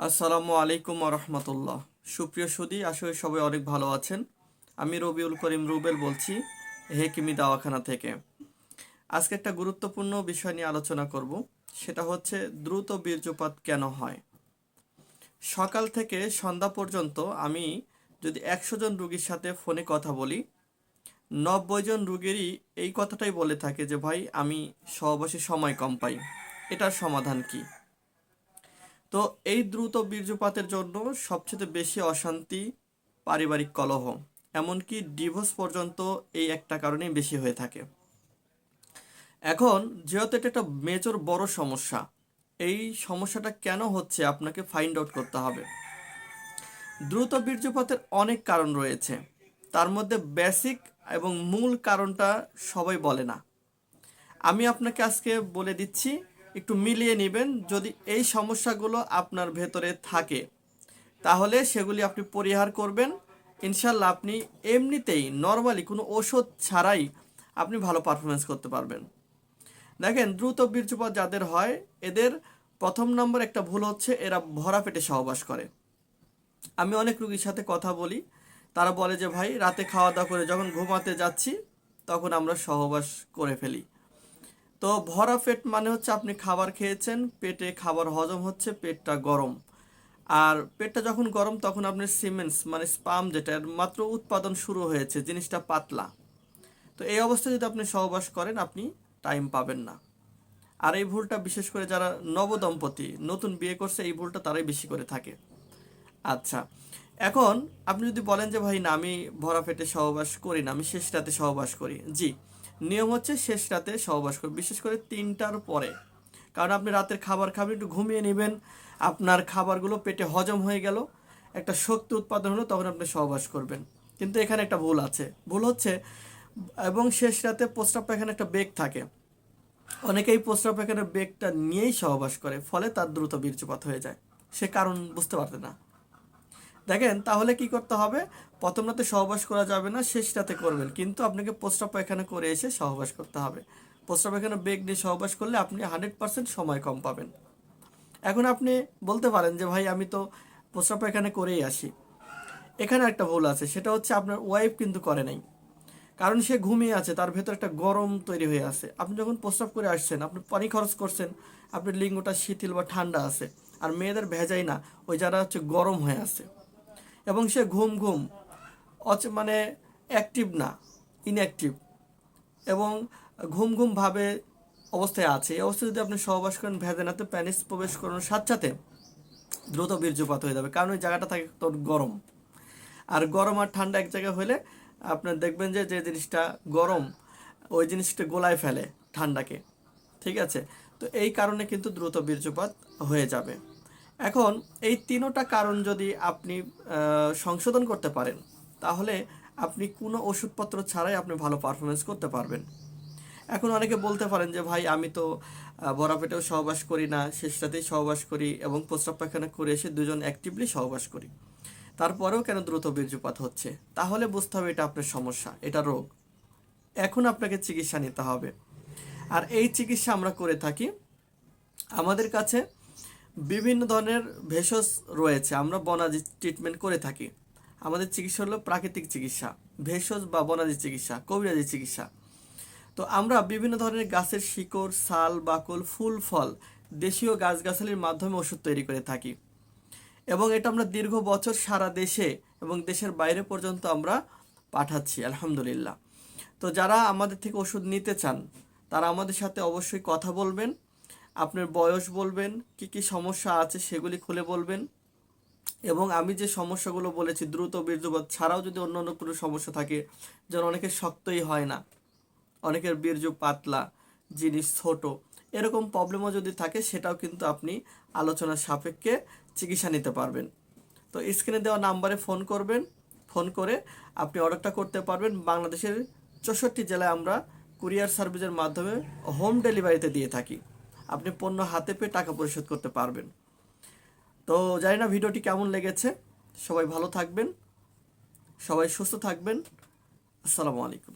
আসসালামু আলাইকুম রহমতুল্লাহ। সুপ্রিয় সুদী, আসলে সবাই অনেক ভালো আছেন। আমি রবিউল করিম রুবেল বলছি, হেকিমি দাওয়াখানা থেকে। আজকে একটা গুরুত্বপূর্ণ বিষয় নিয়ে আলোচনা করব। সেটা হচ্ছে দ্রুত বীর্যপাত কেন হয়। সকাল থেকে সন্ধ্যা পর্যন্ত আমি যদি 100 জন রুগীর সাথে ফোনে কথা বলি, 90 জন রুগীরই এই কথাটাই বলে থাকে যে ভাই, আমি সহবাসে সময় কম পাই। এটার সমাধান কি? তো এই দ্রুত বীর্যপাতের জন্য সবচেয়ে বেশি অশান্তি, পারিবারিক কলহ, এমনকি ডিভোর্স পর্যন্ত এই একটা কারণেই বেশি হয়ে থাকে। এখন যেহেতু এটা একটা মেজর বড় সমস্যা, এই সমস্যাটা কেন হচ্ছে আপনাকে ফাইন্ড আউট করতে হবে। দ্রুত বীর্যপাতের অনেক কারণ রয়েছে, তার মধ্যে বেসিক এবং মূল কারণটা সবাই বলে না। আমি আপনাকে আজকে বলে দিচ্ছি, একটু মিলিয়ে নেবেন। যদি এই সমস্যাগুলো আপনার ভেতরে থাকে তাহলে সেগুলি আপনি পরিহার করবেন। ইনশাল্লাহ আপনি এমনিতেই নর্মালি কোনো ওষুধ ছাড়াই আপনি ভালো পারফরমেন্স করতে পারবেন। দেখেন, দ্রুত বীর্যপাত যাদের হয় এদের প্রথম নম্বর একটা ভুল হচ্ছে এরা ভরা পেটে সহবাস করে। আমি অনেক রোগীর সাথে কথা বলি, তারা বলে যে ভাই, রাতে খাওয়া দাওয়া করে যখন ঘুমাতে যাচ্ছি তখন আমরা সহবাস করে ফেলি। তো ভরা পেট মানে হচ্ছে আপনি খাবার খেয়েছেন, পেটে খাবার হজম হচ্ছে, পেটটা গরম। আর পেটটা যখন গরম তখন আপনার সিমেন্স মানে স্পাম যেটা মাত্র উৎপাদন শুরু হয়েছে, জিনিসটা পাতলা। তো এই অবস্থায় যদি আপনি সহবাস করেন আপনি টাইম পাবেন না। আর এই ভুলটা বিশেষ করে যারা নবদম্পতি নতুন বিয়ে করছে, এই ভুলটা তারাই বেশি করে থাকে। আচ্ছা, এখন আপনি যদি বলেন যে ভাই না, আমি ভরা পেটে সহবাস করি না, আমি শেষ রাতে সহবাস করি। জি, নিয়ম হচ্ছে শেষ রাতে সহবাস করি, বিশেষ করে 3টার পরে। কারণ আপনি রাতের খাবার খাবেন, একটু ঘুমিয়ে নেবেন, আপনার খাবারগুলো পেটে হজম হয়ে গেল, একটা শক্তি উৎপাদন হলো, তখন আপনি সহবাস করবেন। কিন্তু এখানে একটা ভুল আছে, ভুল হচ্ছে এবং শেষ রাতে প্রস্রাব পায়খানা একটা বেগ থাকে। অনেকেই প্রস্রাব পায়খানার বেগটা নিয়েই সহবাস করে, ফলে তার দ্রুত বীর্যপাত হয়ে যায়। সে কারণ বুঝতে পারতে না। দেখেন, তাহলে কি করতে হবে? প্রথম রাতে সহবাস করা যাবে না, শেষ রাতে করবেন, কিন্তু আপনাকে প্রস্রাব পায়খানা করে এসে সহবাস করতে হবে। প্রস্রাব পায়খানা বেগ নিয়ে সহবাস করলে আপনি 100% সময় কম পাবেন। এখন আপনি বলতে পারেন যে ভাই, আমি তো প্রস্রাব পায়খানা করেই আসি। এখানে একটা ভুল আছে, সেটা হচ্ছে আপনার ওয়াইফ কিন্তু করে নাই। কারণ সে ঘুমিয়ে আছে, তার ভেতর একটা গরম তৈরি হয়ে আছে। আপনি যখন প্রস্রাব করে আসছেন, আপনি পানি খরচ করছেন, আপনার লিঙ্গটা শিথিল বা ঠান্ডা আছে। আর মেয়েদের ভেজাই না, ওই যারা হচ্ছে গরম হয়ে আছে, এবং সে ঘুম ঘুম মানে অ্যাক্টিভ না, ইনঅ্যাক্টিভ, এবং ঘুম ঘুম ভাবে অবস্থায় আছে। এই অবস্থায় যদি আপনি সহবাস করেন, ভেজানাতে প্যানিস প্রবেশ করানোর সাথে সাথে দ্রুত বীর্যপাত হয়ে যাবে, কারণ ওই জায়গাটা থাকে তোর গরম। আর গরম আর ঠান্ডা এক জায়গায় হলে আপনার দেখবেন যে যে জিনিসটা গরম ওই জিনিসটা গোলায় ফেলে ঠান্ডাকে। ঠিক আছে? তো এই কারণে কিন্তু দ্রুত বীর্যপাত হয়ে যাবে। এখন এই তিনোটা কারণ যদি আপনি সংশোধন করতে পারেন, তাহলে আপনি কোনো ওষুধপত্র ছাড়াই আপনি ভালো পারফরমেন্স করতে পারবেন। এখন অনেকে বলতে পারেন যে ভাই, আমি তো ভরা পেটেও সহবাস করি না, শেষ রাতেই সহবাস করি এবং প্রস্রাব পায়খানা করে এসে দুজন অ্যাক্টিভলি সহবাস করি, তারপরেও কেন দ্রুত বীর্যপাত হচ্ছে? তাহলে বুঝতে হবে এটা আপনার সমস্যা, এটা রোগ। এখন আপনাকে চিকিৎসা নিতে হবে। আর এই চিকিৎসা আমরা করে থাকি। আমাদের কাছে বিভিন্ন ধরনের ভেষজ রয়েছে, আমরা বনাজি ট্রিটমেন্ট করে থাকি। আমাদের চিকিৎসা হলো প্রাকৃতিক চিকিৎসা, ভেষজ বা বনাজি চিকিৎসা, কবিরাজি চিকিৎসা। তো আমরা বিভিন্ন ধরনের গাছের শিকড়, ছাল, বাকল, ফুল, ফল, দেশীয় গাছগাছালির মাধ্যমে ওষুধ তৈরি করে থাকি। এবং এটা আমরা দীর্ঘ বছর সারা দেশে এবং দেশের বাইরে পর্যন্ত আমরা পাঠাচ্ছি, আলহামদুলিল্লাহ। তো যারা আমাদের থেকে ওষুধ নিতে চান, তারা আমাদের সাথে অবশ্যই কথা বলবেন। আপনার বয়স বলবেন, কি কি সমস্যা আছে সেগুলি খুলে বলবেন। এবং আমি যে সমস্যাগুলো বলেছি, দ্রুত বীর্যপাত ছাড়াও যদি অন্য অন্য কোনো সমস্যা থাকে, যেন অনেকের শক্তই হয় না, অনেকের বীর্য পাতলা, জিনিস ছোট, এরকম প্রবলেমও যদি থাকে, সেটাও কিন্তু আপনি আলোচনার সাপেক্ষে চিকিৎসা নিতে পারবেন। তো স্ক্রিনে দেওয়া নাম্বারে ফোন করবেন, ফোন করে আপনি অর্ডারটা করতে পারবেন। বাংলাদেশের 64 জেলায় আমরা কুরিয়ার সার্ভিসের মাধ্যমে হোম ডেলিভারিতে দিয়ে থাকি। আপনি পণ্য হাতে পেয়ে টাকা পরিশোধ করতে পারবেন। তো জানি না ভিডিওটি কেমন লেগেছে। সবাই ভালো থাকবেন, সবাই সুস্থ থাকবেন। আসসালামু আলাইকুম।